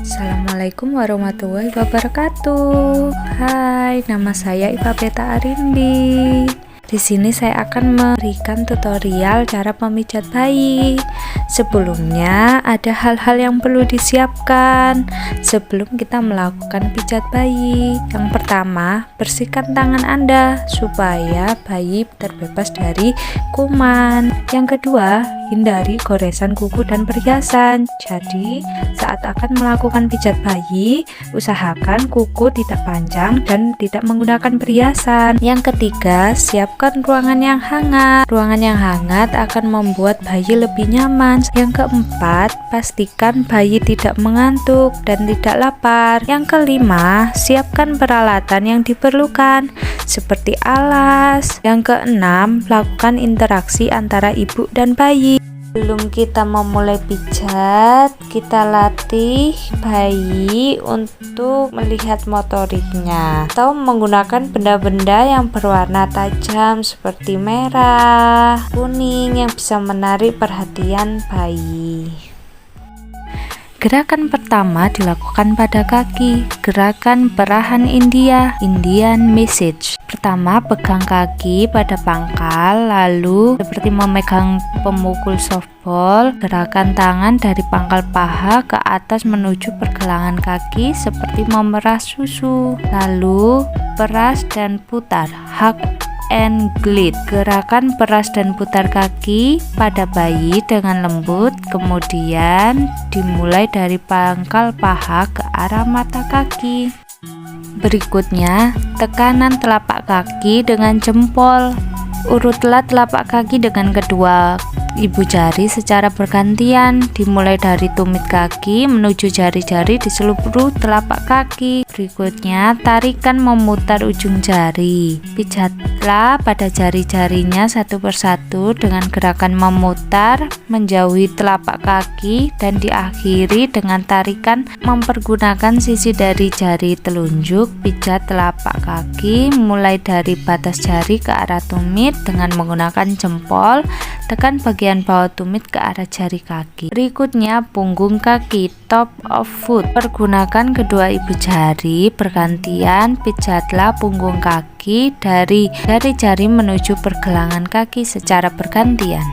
Assalamualaikum warahmatullahi wabarakatuh. Hai, nama saya Iva Beta Arindi. Di sini saya akan memberikan tutorial cara memijat bayi. Sebelumnya ada hal-hal yang perlu disiapkan sebelum kita melakukan pijat bayi. Yang pertama, bersihkan tangan Anda supaya bayi terbebas dari kuman. Yang kedua, hindari goresan kuku dan perhiasan. Jadi, saat akan melakukan pijat bayi, usahakan kuku tidak panjang dan tidak menggunakan perhiasan. Yang ketiga, siapkan ruangan yang hangat. Ruangan yang hangat akan membuat bayi lebih nyaman. Yang keempat, pastikan bayi tidak mengantuk dan tidak lapar. Yang kelima, siapkan peralatan yang diperlukan seperti alas. Yang keenam, lakukan interaksi antara ibu dan bayi. Sebelum kita memulai pijat, kita latih bayi untuk melihat motoriknya atau menggunakan benda-benda yang berwarna tajam seperti merah, kuning yang bisa menarik perhatian bayi. Gerakan pertama dilakukan pada kaki. Gerakan perahan India, Indian Massage. Pertama, pegang kaki pada pangkal, lalu seperti memegang pemukul softball. Gerakan tangan dari pangkal paha ke atas menuju pergelangan kaki seperti memerah susu. Lalu peras dan putar, hug and glide. Gerakan peras dan putar kaki pada bayi dengan lembut, kemudian dimulai dari pangkal paha ke arah mata kaki. Berikutnya, tekanan telapak kaki dengan jempol. Urutlah telapak kaki dengan kedua ibu jari secara bergantian, dimulai dari tumit kaki menuju jari-jari di seluruh telapak kaki. Berikutnya, tarikan memutar ujung jari. Pijatlah pada jari-jarinya satu persatu dengan gerakan memutar menjauhi telapak kaki dan diakhiri dengan tarikan mempergunakan sisi dari jari telunjuk. Pijat telapak kaki mulai dari batas jari ke arah tumit dengan menggunakan jempol. Tekan bagian bawah tumit ke arah jari kaki. Berikutnya, punggung kaki, top of foot. Pergunakan kedua ibu jari bergantian, pijatlah punggung kaki dari jari-jari menuju pergelangan kaki secara bergantian.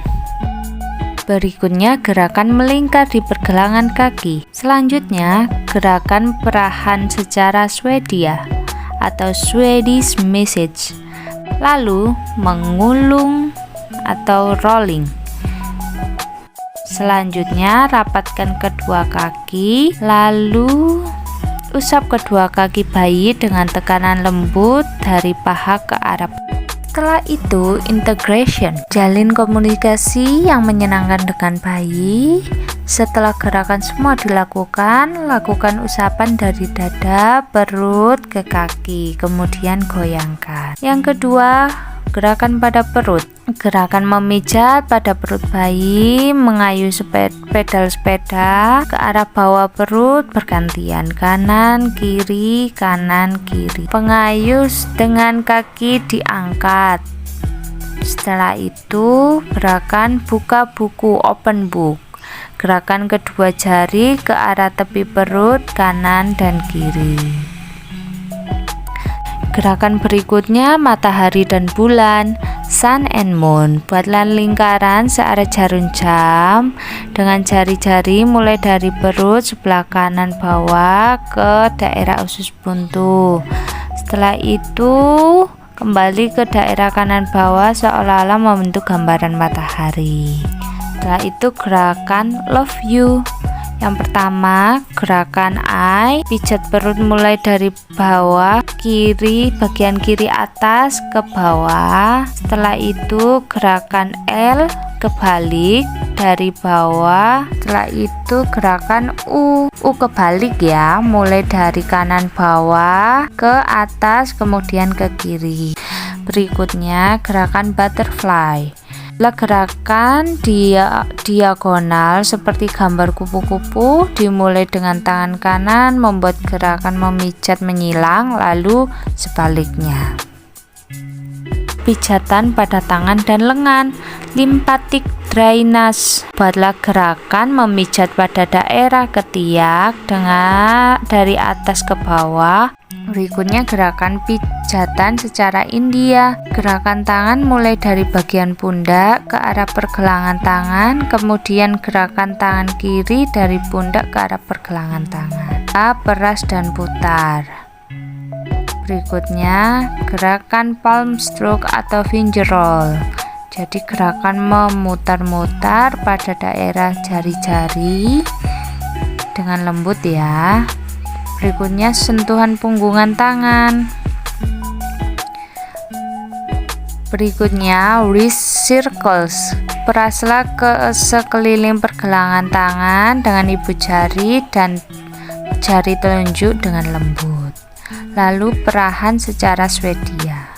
Berikutnya, gerakan melingkar di pergelangan kaki. Selanjutnya, gerakan perahan secara Swedia atau Swedish Massage. Lalu, mengulung atau rolling. Selanjutnya, rapatkan kedua kaki, lalu usap kedua kaki bayi dengan tekanan lembut dari paha ke arah. Setelah itu, integration, jalin komunikasi yang menyenangkan dengan bayi. Setelah gerakan semua dilakukan, lakukan usapan dari dada, perut ke kaki, kemudian goyangkan. Yang kedua, gerakan pada perut. Gerakan memijat pada perut bayi, mengayuh pedal sepeda ke arah bawah perut bergantian, kanan kiri kanan kiri. Pengayuh dengan kaki diangkat. Setelah itu, gerakan buka buku, open book. Gerakan kedua jari ke arah tepi perut kanan dan kiri. Gerakan berikutnya, matahari dan bulan, sun and moon. Buatlah lingkaran searah jarum jam dengan jari-jari mulai dari perut sebelah kanan bawah ke daerah usus buntu. Setelah itu, kembali ke daerah kanan bawah seolah-olah membentuk gambaran matahari. Setelah itu, gerakan love you. Yang pertama, gerakan I, pijat perut mulai dari bawah kiri, bagian kiri atas ke bawah. Setelah itu, gerakan L, kebalik dari bawah. Setelah itu, gerakan U kebalik ya, mulai dari kanan bawah ke atas kemudian ke kiri. Berikutnya, gerakan butterfly. Gerakan diagonal seperti gambar kupu-kupu, dimulai dengan tangan kanan membuat gerakan memijat menyilang, lalu sebaliknya. Pijatan pada tangan dan lengan, lymphatic drainage. Buatlah gerakan memijat pada daerah ketiak dari atas ke bawah. Berikutnya gerakan pijatan secara India. Gerakan tangan mulai dari bagian pundak ke arah pergelangan tangan, kemudian gerakan tangan kiri dari pundak ke arah pergelangan tangan. Peras dan putar. Berikutnya gerakan palm stroke atau finger roll. Jadi gerakan memutar-mutar pada daerah jari-jari dengan lembut ya. Berikutnya sentuhan punggungan tangan. Berikutnya wrist circles. Peraslah ke sekeliling pergelangan tangan dengan ibu jari dan jari telunjuk dengan lembut. Lalu perahan secara Swedia.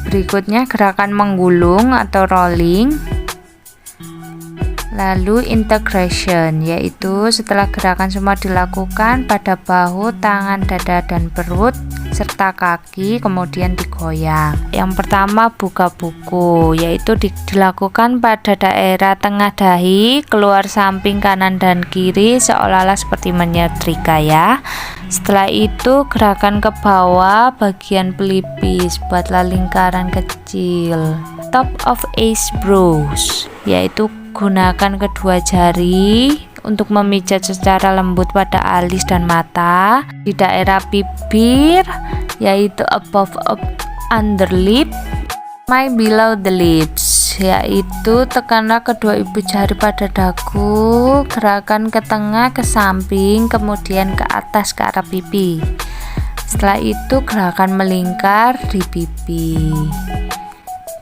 Berikutnya gerakan menggulung atau rolling. Lalu integration, yaitu setelah gerakan semua dilakukan pada bahu, tangan, dada, dan perut serta kaki, kemudian digoyang. Yang pertama buka buku, yaitu dilakukan pada daerah tengah dahi, keluar samping kanan dan kiri seolah-olah seperti menyetrika ya. Setelah itu gerakan ke bawah bagian pelipis, buatlah lingkaran kecil. Top of ace brows, yaitu gunakan kedua jari untuk memijat secara lembut pada alis dan mata di daerah bibir, yaitu above underlip, my below the lips, yaitu tekanlah kedua ibu jari pada dagu, gerakan ke tengah, ke samping, kemudian ke atas ke arah pipi. Setelah itu gerakan melingkar di pipi.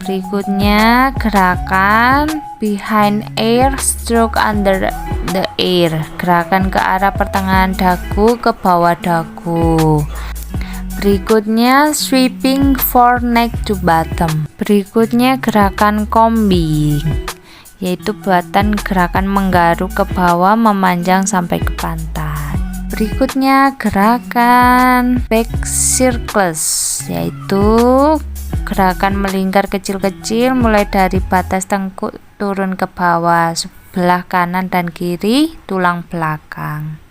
Berikutnya gerakan behind ear stroke under the ear, gerakan ke arah pertengahan dagu ke bawah dagu. Berikutnya sweeping for neck to bottom. Berikutnya gerakan combing, yaitu buatan gerakan menggaruk ke bawah memanjang sampai ke pantat. Berikutnya gerakan back circles, yaitu gerakan melingkar kecil-kecil mulai dari batas tengkuk turun ke bawah sebelah kanan dan kiri tulang belakang.